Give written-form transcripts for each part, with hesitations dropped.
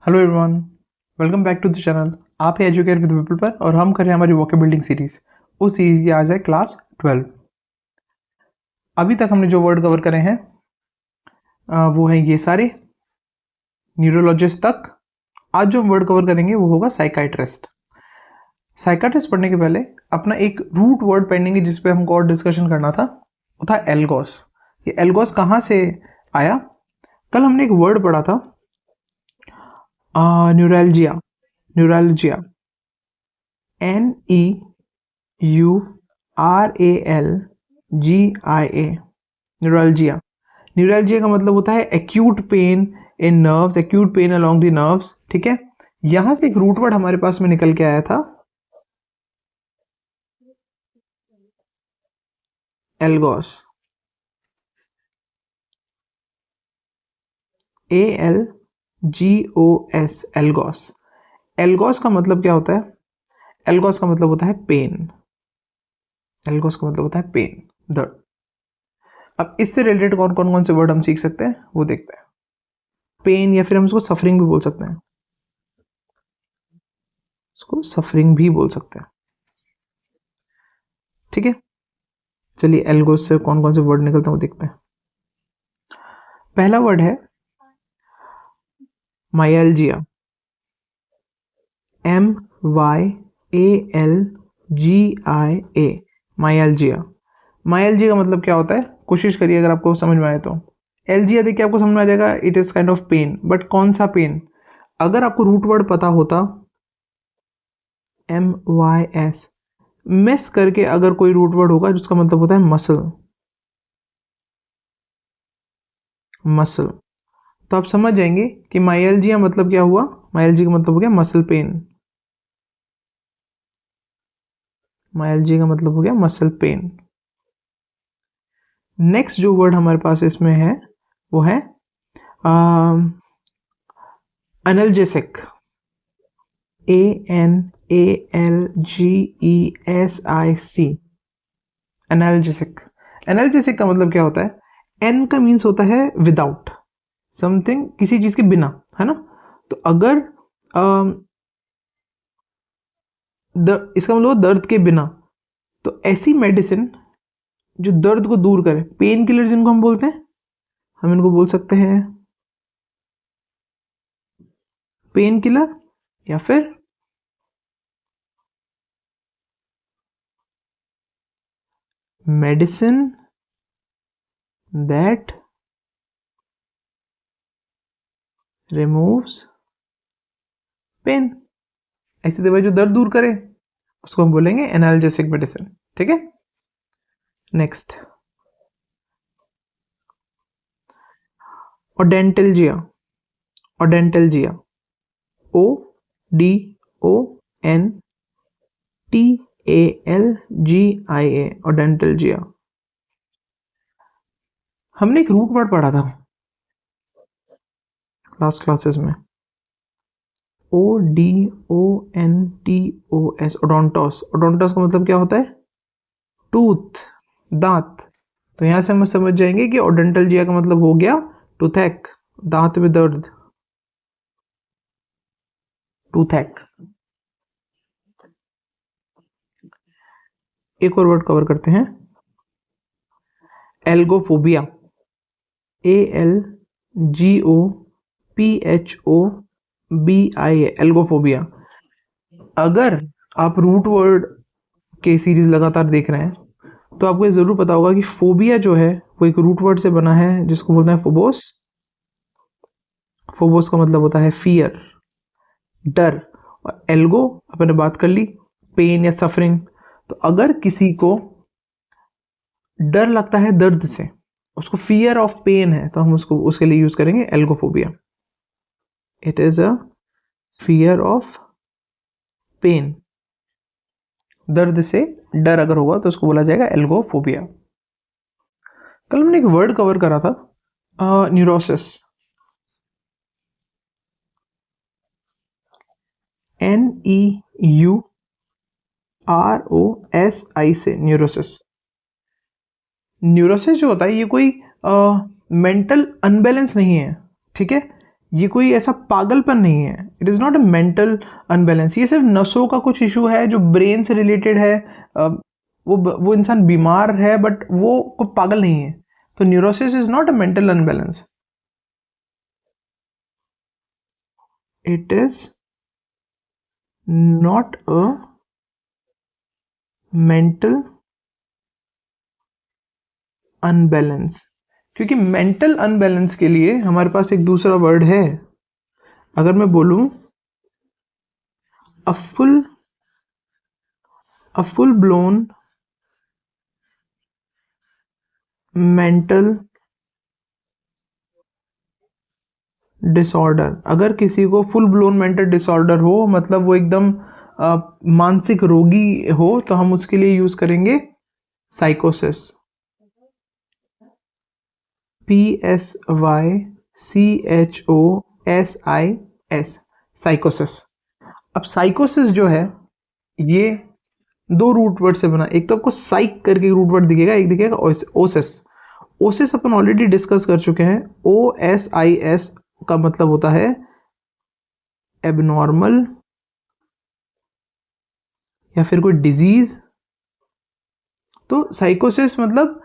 Hello everyone, welcome back to the channel. आप है educate with people पर और हम कर रहे हैं हमारी वोकेब बिल्डिंग सीरीज। उस सीरीज की आज है क्लास 12। अभी तक हमने जो वर्ड कवर करे हैं वो है ये सारे न्यूरोलॉजिस्ट तक। आज जो हम वर्ड कवर करेंगे वो होगा साइकाइट्रिस्ट। साइकाइट्रिस्ट पढ़ने के पहले अपना एक रूट वर्ड पढ़ेंगे जिस पे हमको और डिस्कशन करना था, वो था एल्गोस। ये एल्गोस कहाँ से आया? कल हमने एक वर्ड पढ़ा था neuralgia. Neuralgia NEURALGIA, neuralgia. Neuralgia का मतलब होता है acute pain in nerves, acute pain along the nerves. ठीक है, यहां से एक रूट वर्ड हमारे पास में निकल के आया था एल्गोस, ALGOS, एल्गोस। एल्गोस का मतलब क्या होता है? एल्गोस का मतलब होता है पेन। एल्गोस का मतलब होता है पेन, दर्द। अब इससे रिलेटेड कौन कौन से वर्ड हम सीख सकते हैं वो देखते हैं। पेन या फिर हम इसको सफरिंग भी बोल सकते हैं, इसको सफरिंग भी बोल सकते हैं। ठीक है, चलिए एल्गोस से कौन कौन से वर्ड निकलते हैं वो देखते हैं। पहला वर्ड है माइल्जिया, MYALGIA, माइल्जिया। माइल्जिया का मतलब क्या होता है? कोशिश करिए अगर आपको समझ में आए तो। एल्जिया देखिए आपको समझ में आ जाएगा, it is kind of pain, but कौन सा पेन? अगर आपको रूट वर्ड पता होता MYS, मिस करके अगर कोई रूट वर्ड होगा जिसका मतलब होता है मसल, मसल, तो आप समझ जाएंगे कि माइल्जिया मतलब क्या हुआ। माइल्जिया का मतलब हो गया मसल पेन। माइल्जिया का मतलब हो गया मसल पेन। नेक्स्ट जो वर्ड हमारे पास इसमें है वो है एनाल्जेसिक, ANALGESIC, एनाल्जेसिक। एनाल्जेसिक का मतलब क्या होता है? एन का मीन्स होता है विदाउट समथिंग, किसी चीज के बिना, है ना। तो अगर इसका मतलब दर्द के बिना, तो ऐसी मेडिसिन जो दर्द को दूर करे, पेन किलर जिनको हम बोलते हैं, हम इनको बोल सकते हैं पेन किलर, या फिर मेडिसिन दैट रिमूव्स पेन। ऐसी दवाई जो दर्द दूर करे उसको हम बोलेंगे एनाल्जेसिक मेडिसिन। ठीक है, नेक्स्ट ओडेंटल्जिया। ओडेंटल्जिया, ODONTALGIA, ओडेंटल्जिया। हमने एक रूट वर्ड पढ़ा था लास्ट क्लासेस में, ODONTOS, ओडोंटोस। ओडोंटोस का मतलब क्या होता है? टूथ, दांत। तो यहां से हम समझ जाएंगे कि ओडेंटल्जिया का मतलब हो गया टूथैक, दांत में दर्द, टूथैक। एक और वर्ड कवर करते हैं, एल्गोफोबिया, ALGOPHOBIA, एल्गोफोबिया। अगर आप रूट वर्ड के सीरीज लगातार देख रहे हैं तो आपको ये जरूर पता होगा कि फोबिया जो है वो एक रूट वर्ड से बना है जिसको बोलते हैं फोबोस। फोबोस का मतलब होता है फियर, डर। और एल्गो अपने बात कर ली, पेन या सफरिंग। तो अगर किसी को डर लगता है दर्द से, उसको फियर ऑफ पेन है, तो हम उसको उसके लिए यूज करेंगे algophobia. It is a fear of pain, दर्द से डर अगर होगा तो उसको बोला जाएगा एल्गोफोबिया। कल हमने एक वर्ड कवर करा था न्यूरोसिस, NEUROSI से, न्यूरोसिस। न्यूरोसिस जो होता है ये कोई मेंटल अनबैलेंस नहीं है। ठीक है, ये कोई ऐसा पागलपन नहीं है, it is not a mental unbalance. ये सिर्फ नसों का कुछ इशू है जो ब्रेन से रिलेटेड है। वो इंसान बीमार है बट वो कोई पागल नहीं है। तो neurosis is not a mental unbalance, it is not a mental unbalance. क्योंकि मेंटल अनबैलेंस के लिए हमारे पास एक दूसरा वर्ड है। अगर मैं बोलूं a full blown mental disorder, अगर किसी को फुल ब्लोन मेंटल डिसऑर्डर हो, मतलब वो एकदम मानसिक रोगी हो, तो हम उसके लिए यूज करेंगे साइकोसिस। PSYCHOSIS, साइकोसिस। अब साइकोसिस जो है ये दो रूट वर्ड से बना। एक तो आपको साइक करके रूट वर्ड दिखेगा, एक दिखेगा ओसिस। ओसिस अपन ऑलरेडी डिस्कस कर चुके हैं। OSIS का मतलब होता है एबनॉर्मल या फिर कोई डिजीज। तो साइकोसिस मतलब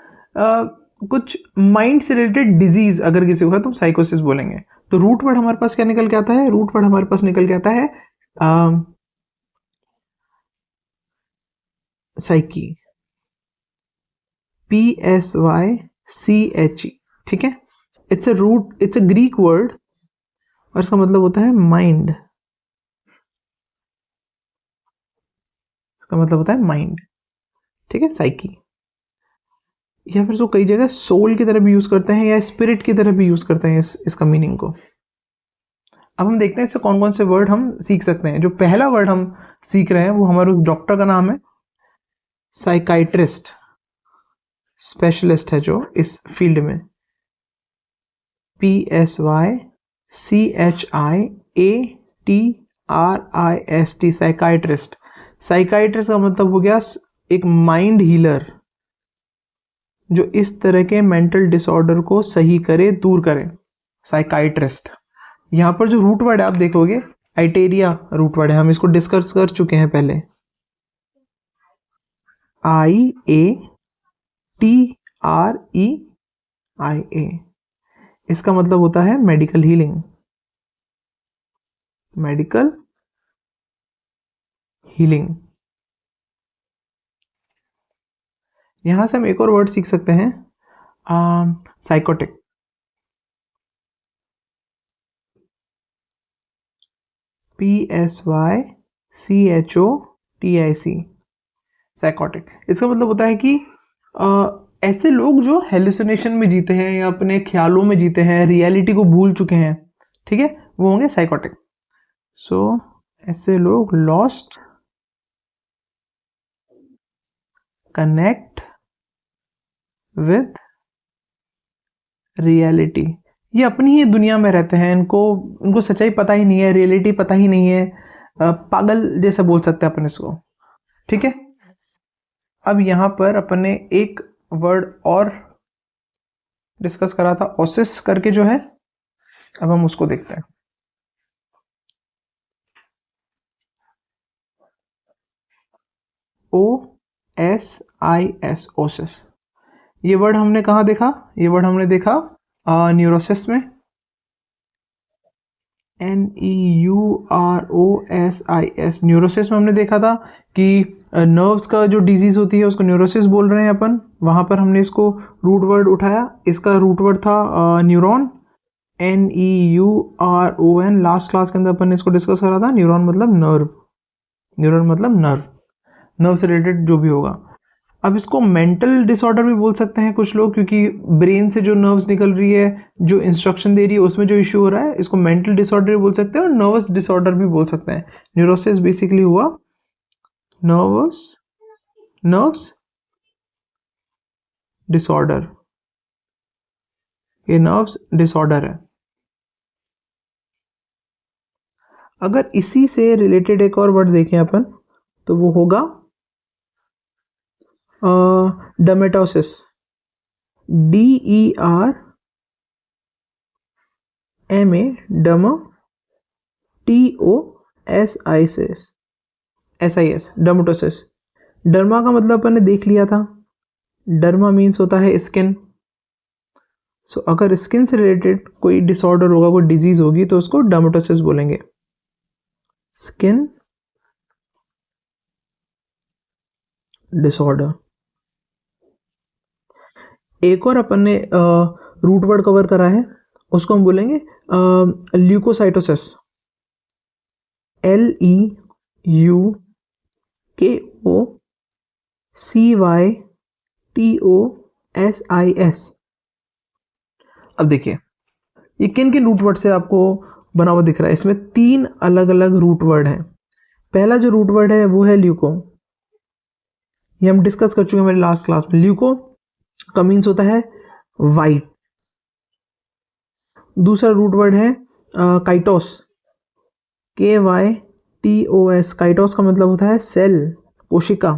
कुछ माइंड से रिलेटेड डिजीज अगर किसी को है तो हम साइकोसिस बोलेंगे। तो रूट वर्ड हमारे पास क्या निकल के आता है? रूट वर्ड हमारे पास निकल के आता है साइकी, PSYCHE। ठीक है, it's a root, it's a Greek word और इसका मतलब होता है माइंड। इसका मतलब होता है माइंड। ठीक है, साइकी। या फिर तो कई जगह सोल की तरह भी यूज करते हैं या स्पिरिट की तरह भी यूज करते हैं इसका मीनिंग को। अब हम देखते हैं इससे कौन कौन से वर्ड हम सीख सकते हैं। जो पहला वर्ड हम सीख रहे हैं वो हमारे उस डॉक्टर का नाम है साइकाइट्रिस्ट, स्पेशलिस्ट है जो इस फील्ड में। PSYCHIATRIST, psychiatrist. साइकाइट्रिस्ट का मतलब हो गया एक माइंड हीलर जो इस तरह के मेंटल डिसऑर्डर को सही करे, दूर करे, साइकाइट्रिस्ट। यहाँ पर जो रूट वर्ड है आप देखोगे आइटेरिया रूट वर्ड है, हम इसको डिस्कस कर चुके हैं पहले। IATREIA, इसका मतलब होता है मेडिकल हीलिंग, मेडिकल हीलिंग। यहां से हम एक और वर्ड सीख सकते हैं, साइकोटिक। PSYCHOTIC, psychotic. इसका मतलब होता है कि ऐसे लोग जो हेलुसिनेशन में जीते हैं या अपने ख्यालों में जीते हैं, रियलिटी को भूल चुके हैं, ठीक है, वो होंगे साइकोटिक। सो ऐसे लोग लॉस्ट कनेक्ट विथ रियलिटी, ये अपनी ही दुनिया में रहते हैं, इनको इनको सच्चाई पता ही नहीं है, रियलिटी पता ही नहीं है, पागल जैसे बोल सकते हैं अपन इसको। ठीक है, अब यहां पर अपन ने एक वर्ड और डिस्कस करा था ओसिस करके जो है, अब हम उसको देखते हैं। OSIS, Oasis. ये वर्ड हमने कहाँ देखा? ये वर्ड हमने देखा न्यूरोसिस में, NEUROSIS, न्यूरोसिस में हमने देखा था कि नर्व्स का जो डिजीज होती है उसको न्यूरोसिस बोल रहे हैं अपन। वहां पर हमने इसको रूट वर्ड उठाया, इसका रूट वर्ड था न्यूरॉन, NEURON। लास्ट क्लास के अंदर अपन ने इसको डिस्कस करा था। न्यूरॉन मतलब नर्व, न्यूरॉन मतलब नर्व, नर्व से रिलेटेड जो भी होगा। अब इसको मेंटल डिसऑर्डर भी बोल सकते हैं कुछ लोग, क्योंकि ब्रेन से जो नर्व्स निकल रही है, जो इंस्ट्रक्शन दे रही है, उसमें जो इश्यू हो रहा है, इसको मेंटल डिसऑर्डर भी बोल सकते हैं और नर्वस डिसऑर्डर भी बोल सकते हैं। न्यूरोसिस बेसिकली हुआ नर्व्स डिसऑर्डर, ये नर्व्स डिसऑर्डर है। अगर इसी से रिलेटेड एक और वर्ड देखें अपन तो वो होगा dermatosis, DER DERMATOSIS, dermatosis. Derma का मतलब अपन ने देख लिया था, डर्मा मीन्स होता है स्किन। सो अगर स्किन से रिलेटेड कोई डिसऑर्डर होगा, कोई डिजीज होगी, तो उसको डर्मेटोसिस बोलेंगे, स्किन डिसऑर्डर। एक और अपन ने रूट वर्ड कवर करा है, उसको हम बोलेंगे ल्यूकोसाइटोसिस, LEUKOCYTOSIS। अब देखिए ये किन किन रूट वर्ड से आपको बना हुआ दिख रहा है। इसमें 3 अलग अलग रूट वर्ड हैं। पहला जो रूट वर्ड है वो है ल्यूको, ये हम डिस्कस कर चुके हैं हमारे लास्ट क्लास में। ल्यूको का मीन्स होता है वाइट। दूसरा रूट वर्ड है काइटोस, KYTOS। काइटोस का मतलब होता है सेल, कोशिका।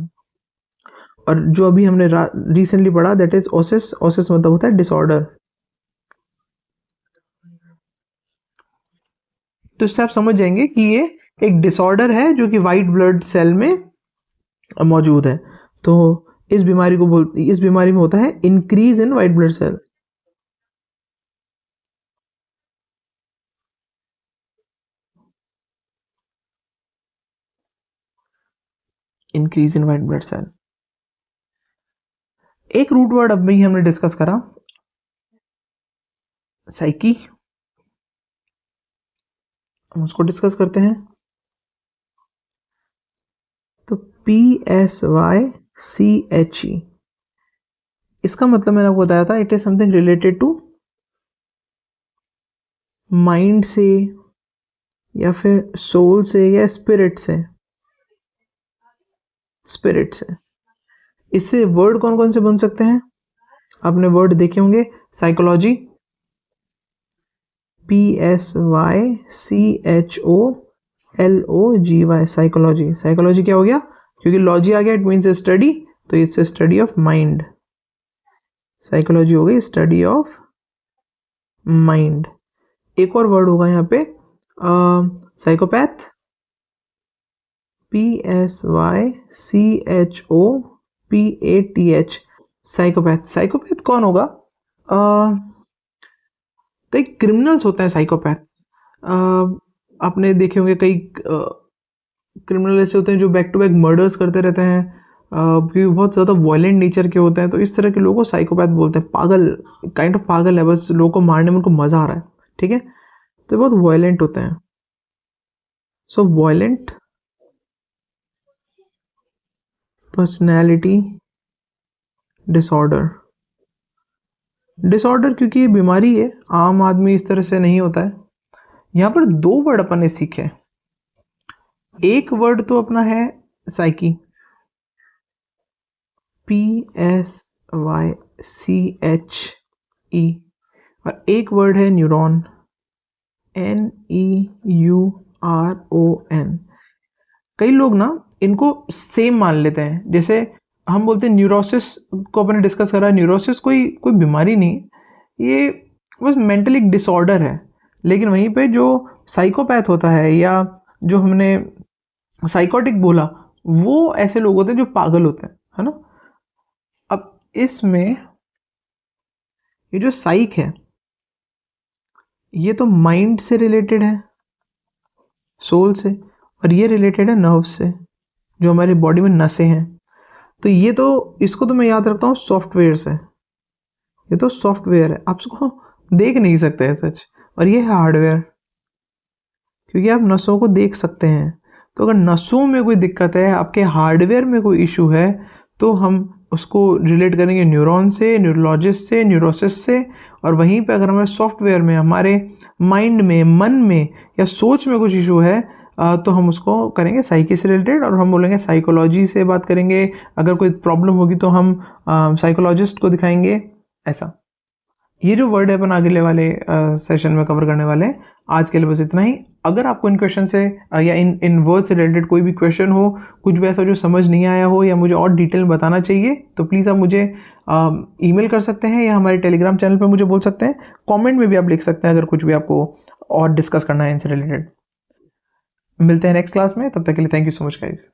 और जो अभी हमने रिसेंटली पढ़ा दैट इज ओसिस, ओसिस मतलब होता है डिसऑर्डर। तो इससे आप समझ जाएंगे कि ये एक डिसऑर्डर है जो कि वाइट ब्लड सेल में मौजूद है। तो इस बीमारी में होता है increase in white blood cell. Increase in white blood cell. एक रूट वर्ड अब भी हमने डिस्कस करा, साइकी, हम उसको डिस्कस करते हैं। तो PSYCHE, इसका मतलब मैंने आपको बताया था, it is something related to mind से या फिर सोल से या स्पिरिट से। इससे वर्ड कौन कौन से बन सकते हैं, आपने वर्ड देखे होंगे, साइकोलॉजी, PSYCHOLOGY, साइकोलॉजी। साइकोलॉजी क्या हो गया, क्योंकि लॉजी आ गया, इट मीन्स स्टडी, तो it's study of mind. Psychology हो गई स्टडी ऑफ माइंड। एक और वर्ड होगा यहाँ पे साइकोपैथ, PSYCHOPATH, साइकोपैथ। साइकोपैथ कौन होगा, कई क्रिमिनल्स होते हैं साइकोपैथ। आपने देखे होंगे कई क्रिमिनल ऐसे होते हैं जो बैक टू बैक मर्डर्स करते रहते हैं, क्योंकि बहुत ज़्यादा वायलेंट नेचर के होते हैं। तो इस तरह के लोगों को साइकोपैथ बोलते हैं। पागल, काइंड ऑफ पागल है, बस लोगों को मारने में उनको मज़ा आ रहा है, ठीक है। तो बहुत वायलेंट होते हैं। सो वायलेंट पर्सनैलिटी डिसऑर्डर। डिसऑर्डर क्योंकि ये बीमारी है, आम आदमी इस तरह से नहीं होता है। यहाँ पर 2 वर्ड अपन ने सीखे। एक वर्ड तो अपना है साइकी, PSYCHE, और एक वर्ड है न्यूरॉन, NEURON। कई लोग ना इनको सेम मान लेते हैं। जैसे हम बोलते हैं न्यूरोसिस को अपने डिस्कस करा, न्यूरोसिस कोई बीमारी नहीं, ये बस मेंटल एक डिसऑर्डर है। लेकिन वहीं पे जो साइकोपैथ होता है या जो हमने साइकोटिक बोला, वो ऐसे लोग होते हैं जो पागल होते हैं, है ना। अब इसमें ये जो साइक है, ये तो माइंड से रिलेटेड है, सोल से, और ये रिलेटेड है नर्व से, जो हमारी बॉडी में नसें हैं। तो ये तो इसको तो मैं याद रखता हूँ सॉफ्टवेयर से, ये तो सॉफ्टवेयर है, आप इसको देख नहीं सकते हैं सच। और ये है हार्डवेयर, क्योंकि आप नसों को देख सकते हैं। तो अगर नसों में कोई दिक्कत है, आपके हार्डवेयर में कोई इशू है, तो हम उसको रिलेट करेंगे न्यूरॉन से, न्यूरोलॉजिस्ट से, न्यूरोसिस से। और वहीं पे अगर हमारे सॉफ्टवेयर में, हमारे माइंड में, मन में या सोच में कुछ इशू है, तो हम उसको करेंगे साइकी से रिलेटेड, और हम बोलेंगे साइकोलॉजी से बात करेंगे। अगर कोई प्रॉब्लम होगी तो हम साइकोलॉजिस्ट को दिखाएंगे, ऐसा। ये जो वर्ड है अपन आगे वाले सेशन में कवर करने वाले हैं, आज के लिए बस इतना ही। अगर आपको इन क्वेश्चन से या इन वर्ड से रिलेटेड कोई भी क्वेश्चन हो, कुछ भी ऐसा जो समझ नहीं आया हो या मुझे और डिटेल में बताना चाहिए, तो प्लीज़ आप मुझे ईमेल कर सकते हैं या हमारे टेलीग्राम चैनल पे मुझे बोल सकते हैं। कमेंट में भी आप लिख सकते हैं अगर कुछ भी आपको और डिस्कस करना है इनसे रिलेटेड। मिलते हैं नेक्स्ट क्लास में, तब तक के लिए thank you so much guys.